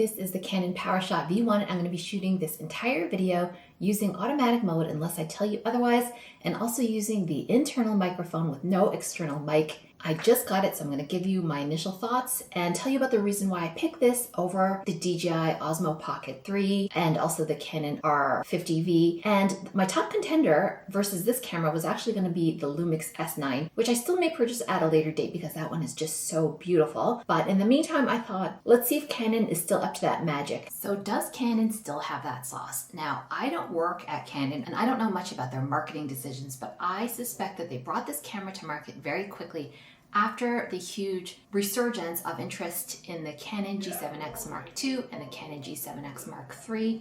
This is the Canon Powershot V1. I'm going to be shooting this entire video using automatic mode unless I tell you otherwise, and also using the internal microphone with no external mic. I just got it, so I'm going to give you my initial thoughts and tell you about the reason why I picked this over the DJI Osmo Pocket 3 and also the Canon R50V. And my top contender versus this camera was actually going to be the Lumix S9, which I still may purchase at a later date because that one is just so beautiful. But in the meantime, I thought, let's see if Canon is still up to that magic. So does Canon still have that sauce? Now, I don't work at Canon and I don't know much about their marketing decisions, but I suspect that they brought this camera to market very quickly after the huge resurgence of interest in the Canon G7X Mark II and the Canon G7X Mark III.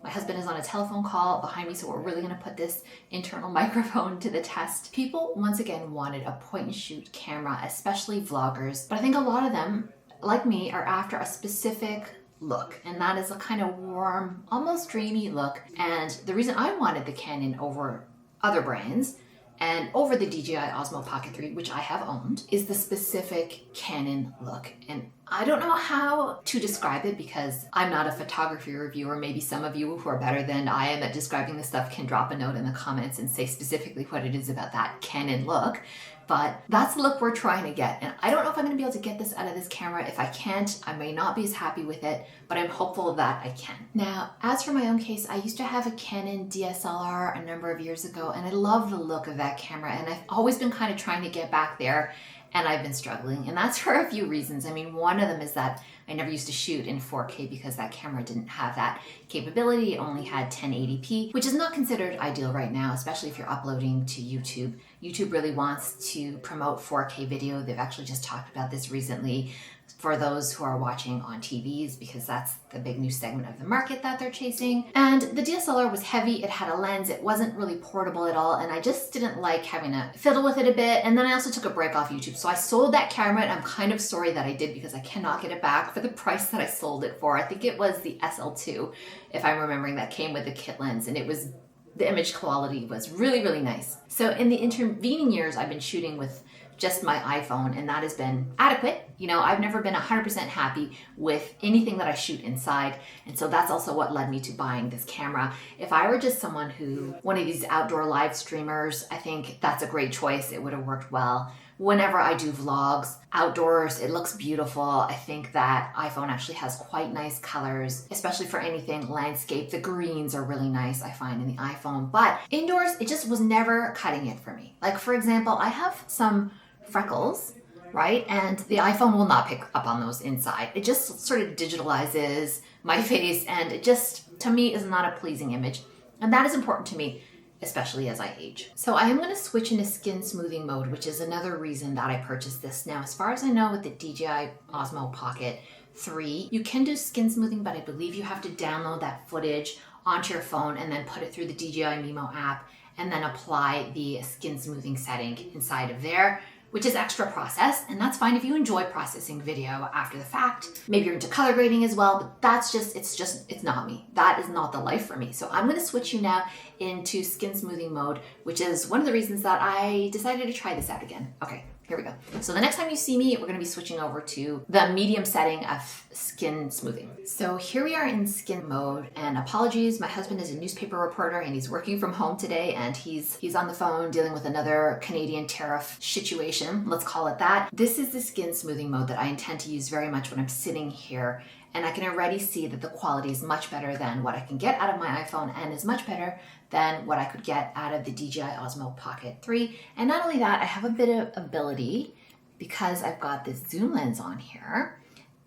My husband is on a telephone call behind me, so we're really going to put this internal microphone to the test. People once again wanted a point and shoot camera, especially vloggers, but I think a lot of them, like me, are after a specific look, and that is a kind of warm, almost dreamy look. And the reason I wanted the Canon over other brands and over the DJI Osmo Pocket 3, which I have owned, is the specific Canon look. And I don't know how to describe it because I'm not a photography reviewer. Maybe some of you who are better than I am at describing this stuff can drop a note in the comments and say specifically what it is about that Canon look. But that's the look we're trying to get. And I don't know if I'm going to be able to get this out of this camera. If I can't, I may not be as happy with it, but I'm hopeful that I can. Now, as for my own case, I used to have a Canon DSLR a number of years ago, and I love the look of that camera. And I've always been kind of trying to get back there, and I've been struggling. And that's for a few reasons. I mean, one of them is that I never used to shoot in 4K because that camera didn't have that capability. It only had 1080p, which is not considered ideal right now, especially if you're uploading to YouTube. YouTube really wants to promote 4K video. They've actually just talked about this recently for those who are watching on TVs because that's the big new segment of the market that they're chasing. And the DSLR was heavy, it had a lens, it wasn't really portable at all, and I just didn't like having to fiddle with it a bit. And then I also took a break off YouTube. So I sold that camera, and I'm kind of sorry that I did because I cannot get it back for the price that I sold it for. I think it was the SL2, if I'm remembering, that came with the kit lens, and it was, the image quality was really, really nice. So in the intervening years, I've been shooting with just my iPhone, and that has been adequate. You know, I've never been 100% happy with anything that I shoot inside, and so that's also what led me to buying this camera. If I were just someone who, one of these outdoor live streamers, I think that's a great choice. It would have worked well. Whenever I do vlogs outdoors, it looks beautiful. I think that iPhone actually has quite nice colors, especially for anything landscape. The greens are really nice, I find, in the iPhone. But indoors, it just was never cutting it for me. Like, for example, I have some freckles, right? And the iPhone will not pick up on those inside. It just sort of digitalizes my face, and it just, to me, is not a pleasing image. And that is important to me, especially as I age. So I am going to switch into skin smoothing mode, which is another reason that I purchased this. Now, as far as I know, with the DJI Osmo Pocket 3, you can do skin smoothing, but I believe you have to download that footage onto your phone and then put it through the DJI Mimo app and then apply the skin smoothing setting inside of there, which is extra process, and that's fine if you enjoy processing video after the fact. Maybe you're into color grading as well, but that's just, it's not me. That is not the life for me. So I'm gonna switch you now into skin smoothing mode, which is one of the reasons that I decided to try this out again. Okay, here we go. So the next time you see me, we're gonna be switching over to the medium setting of skin smoothing. So here we are in skin mode, and apologies, my husband is a newspaper reporter and he's working from home today, and he's on the phone dealing with another Canadian tariff situation, let's call it that. This is the skin smoothing mode that I intend to use very much when I'm sitting here, and I can already see that the quality is much better than what I can get out of my iPhone, and is much better than what I could get out of the DJI Osmo Pocket 3. And not only that, I have a bit of ability, because I've got this zoom lens on here,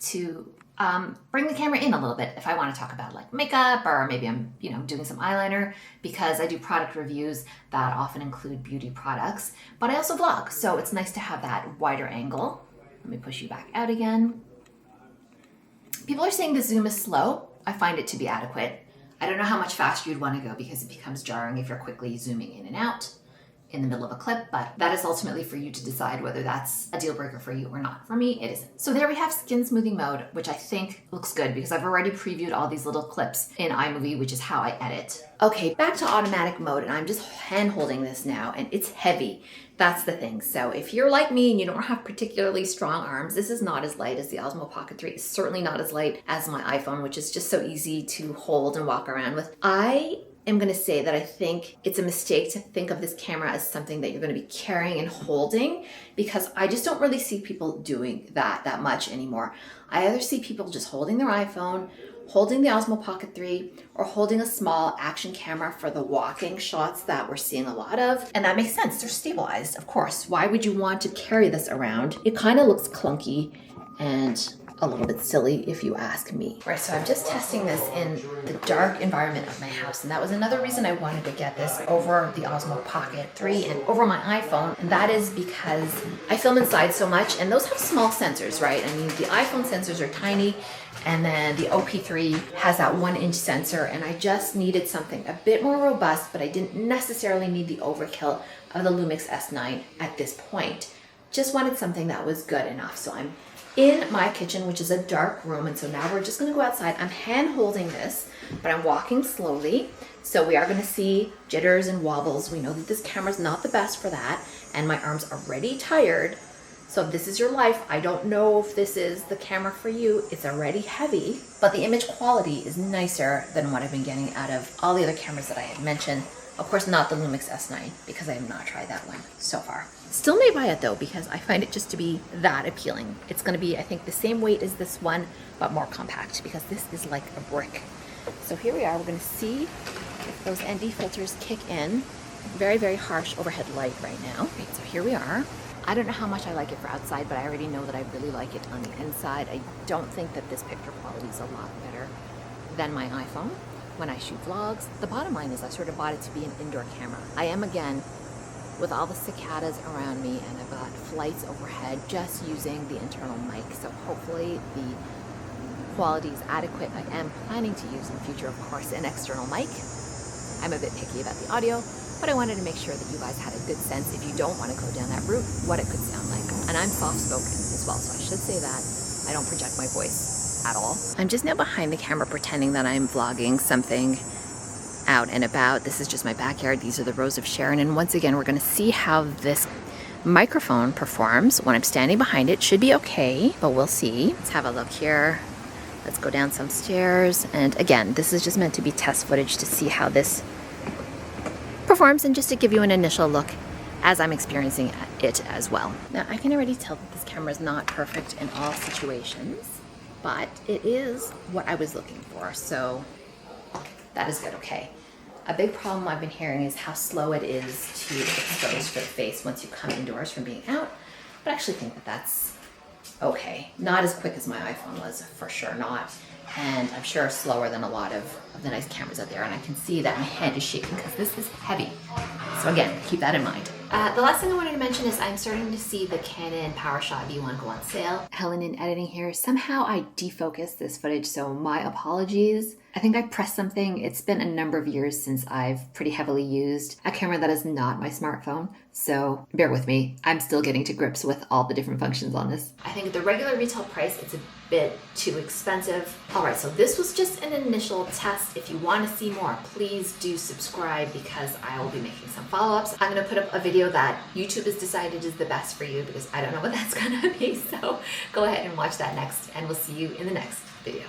to bring the camera in a little bit if I want to talk about like makeup, or maybe I'm, doing some eyeliner, because I do product reviews that often include beauty products, but I also vlog. So it's nice to have that wider angle. Let me push you back out again. People are saying the zoom is slow. I find it to be adequate. I don't know how much faster you'd want to go because it becomes jarring if you're quickly zooming in and out. in the middle of a clip, but that is ultimately for you to decide whether that's a deal breaker for you or not. For me, it isn't. So there we have skin smoothing mode, which I think looks good because I've already previewed all these little clips in iMovie, which is how I edit. Okay, back to automatic mode, and I'm just hand holding this now, and it's heavy. That's the thing. So if you're like me and you don't have particularly strong arms, this is not as light as the Osmo Pocket 3. It's certainly not as light as my iPhone, which is just so easy to hold and walk around with. I am going to say that I think it's a mistake to think of this camera as something that you're going to be carrying and holding, because I just don't really see people doing that much anymore. I either see people just holding their iPhone, holding the Osmo Pocket 3, or holding a small action camera for the walking shots that we're seeing a lot of. And that makes sense. They're stabilized, of course. Why would you want to carry this around? It kind of looks clunky and a little bit silly if you ask me. Right, so I'm just testing this in the dark environment of my house, and that was another reason I wanted to get this over the Osmo Pocket 3 and over my iPhone, and that is because I film inside so much, and those have small sensors, right? I mean, the iPhone sensors are tiny, and then the OP3 has that 1-inch sensor, and I just needed something a bit more robust, but I didn't necessarily need the overkill of the Lumix S9 at this point. Just wanted something that was good enough. So I'm in my kitchen, which is a dark room, and so now we're just gonna go outside. I'm hand holding this, but I'm walking slowly. So we are gonna see jitters and wobbles. We know that this camera's not the best for that, and my arms are already tired. So if this is your life, I don't know if this is the camera for you. It's already heavy, but the image quality is nicer than what I've been getting out of all the other cameras that I had mentioned. Of course, not the Lumix S9, because I have not tried that one so far. Still may buy it though, because I find it just to be that appealing. It's gonna be, I think, the same weight as this one, but more compact, because this is like a brick. So here we are, we're gonna see if those ND filters kick in. Very, very harsh overhead light right now. Right, so here we are. I don't know how much I like it for outside, but I already know that I really like it on the inside. I don't think that this picture quality is a lot better than my iPhone when I shoot vlogs. The bottom line is I sort of bought it to be an indoor camera. I am, again, with all the cicadas around me, and I've got flights overhead, just using the internal mic. So hopefully the quality is adequate. I am planning to use in the future, of course, an external mic. I'm a bit picky about the audio, but I wanted to make sure that you guys had a good sense, if you don't want to go down that route, what it could sound like. And I'm soft-spoken as well, so I should say that. I don't project my voice at all. I'm just now behind the camera pretending that I'm vlogging something out and about. This is just my backyard. These are the rows of Sharon, and once again we're going to see how this microphone performs when I'm standing behind it. Should be okay, but we'll see. Let's have a look here. Let's go down some stairs, and again, this is just meant to be test footage to see how this performs and just to give you an initial look as I'm experiencing it as well. Now I can already tell that this camera is not perfect in all situations, but it is what I was looking for, so that is good. Okay. A big problem I've been hearing is how slow it is to expose for the face once you come indoors from being out, but I actually think that that's okay. Not as quick as my iPhone was, for sure not. And I'm sure slower than a lot of the nice cameras out there. And I can see that my hand is shaking because this is heavy. So again, keep that in mind. The last thing I wanted to mention is I'm starting to see the Canon Powershot V1 go on sale. Helen in editing here. Somehow I defocused this footage, so my apologies. I think I pressed something. It's been a number of years since I've pretty heavily used a camera that is not my smartphone, so bear with me. I'm still getting to grips with all the different functions on this. I think at the regular retail price, it's a bit too expensive. All right, so this was just an initial test. If you want to see more, please do subscribe, because I will be making some follow-ups. I'm going to put up a video that YouTube has decided is the best for you, because I don't know what that's going to be. So go ahead and watch that next, and we'll see you in the next video.